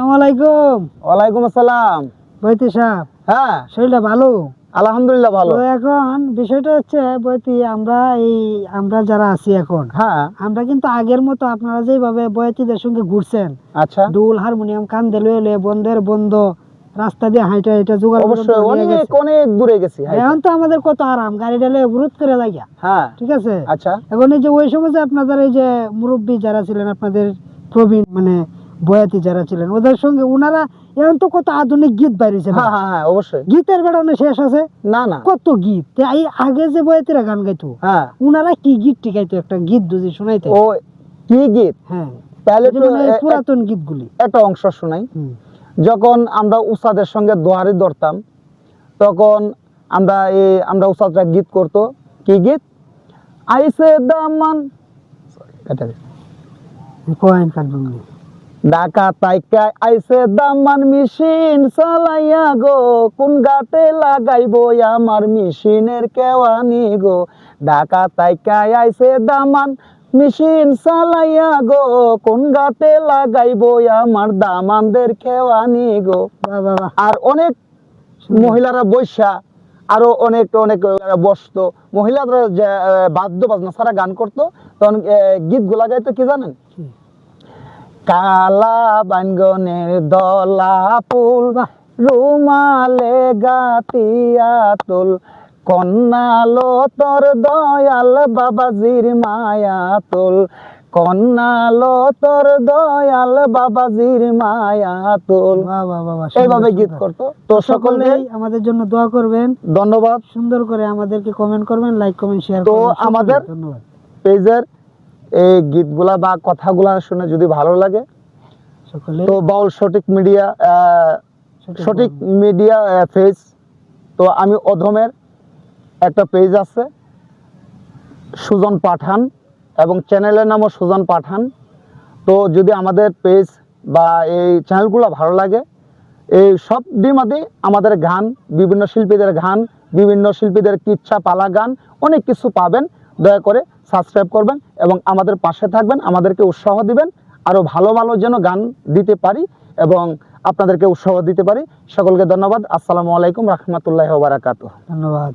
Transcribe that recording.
আসসালামু আলাইকুম। ওয়ালাইকুম আসসালাম। বৈতি সাহেব, হ্যাঁ, শরীরটা ভালো? আলহামদুলিল্লাহ ভালো। তো এখন বিষয়টা হচ্ছে বৈতি, আমরা যারা আছি এখন, হ্যাঁ, আমরা কিন্তু আগের মতো আপনারা যেভাবে বৈতিদের সঙ্গে ঘুরছেন, আচ্ছা, ডুল হারমোনিয়াম কান্দে লয়ে লয়ে বন্ধের বন্ধ রাস্তা দিয়ে হাইটা হাইটা জোগাড় অবশ্যই অনেক অনেক দূরে গেছি। এখন তো আমাদের কত আরাম, গাড়ি ডালে অবরোধ করে লাগিয়া। হ্যাঁ, ঠিক আছে। আচ্ছা, এখন এই যে ওই সময় যে আপনাদের এই যে মুরব্বী যারা ছিলেন, আপনাদের প্রবীণ মানে বয়াতি যারা ছিলেন, ওদের সঙ্গে উনারা এখন তো কত আধুনিক গীত বাইরেছে। হ্যাঁ হ্যাঁ হ্যাঁ, অবশ্যই। গীতের বেড়ানো শেষ আছে না না, কত গীত। তো এই আগে যে বয়াতিরা গান গাইতো, হ্যাঁ, উনারা কি গীত টিকাইতো, একটা গীত যদি শুনাইতে। ও কি গীত? হ্যাঁ, তাহলে তো যেমন এই পুরাতন গীতগুলি একটা অংশ শোনাই। যখন আমরা উস্তাদের সঙ্গে দোহারি ধরতাম, তখন আমরা উস্তাদরা গীত করতো। কি গীত? আইসে দামান কয়েন কাটবি ঢাকা তাইকা আইসে দামান মেশিন চালাইয়া গো, কোন গাতে লাগাইবো আমার মেশিনের কেওয়ানি গো। ঢাকা তাইকা আইসে দামান মেশিন চালাইয়া গো, কোন গাতে লাগাইবো আমার দামানদের কেওয়ানি গো। আর অনেক মহিলারা বৈশা আরো অনেক অনেক বসতো, মহিলারা যে বাদ্য বাজনা ছাড়া গান করতো, তখন গীত গুলা গাইতো কি জানেন? কালা বাঙ্গনের দলা ফুল রুমালে গাতিয়া তুল, কন্যালো তোর দয়াল বাবাজির মায়া তুল, কন্যালো তোর দয়াল বাবাজির মায়া তুল। এইভাবে গীত করতো। তো সকলেই আমাদের জন্য দোয়া করবেন। ধন্যবাদ। সুন্দর করে আমাদেরকে কমেন্ট করবেন, লাইক কমেন্ট শেয়ার তো করবেন। আমাদের ধন্যবাদ। পেজের এই গীতগুলা বা কথাগুলা শুনে যদি ভালো লাগে, তো বাউল সঠিক মিডিয়া পেজ, তো আমি অধমের একটা পেজ আছে সুজন পাঠান, এবং চ্যানেলের নামও সুজন পাঠান। তো যদি আমাদের পেজ বা এই চ্যানেলগুলো ভালো লাগে, এই সব ডিমাদি আমাদের গান, বিভিন্ন শিল্পীদের গান, বিভিন্ন শিল্পীদের কিচ্ছা পালা গান, অনেক কিছু পাবেন। দয়া করে সাবস্ক্রাইব করবেন এবং আমাদের পাশে থাকবেন, আমাদেরকে উৎসাহ দিবেন, আরও ভালো ভালো যেন গান দিতে পারি এবং আপনাদেরকে উৎসাহ দিতে পারি। সকলকে ধন্যবাদ। আসসালামু আলাইকুম রহমতুল্লাহি ওয়া বারাকাতুহু। ধন্যবাদ।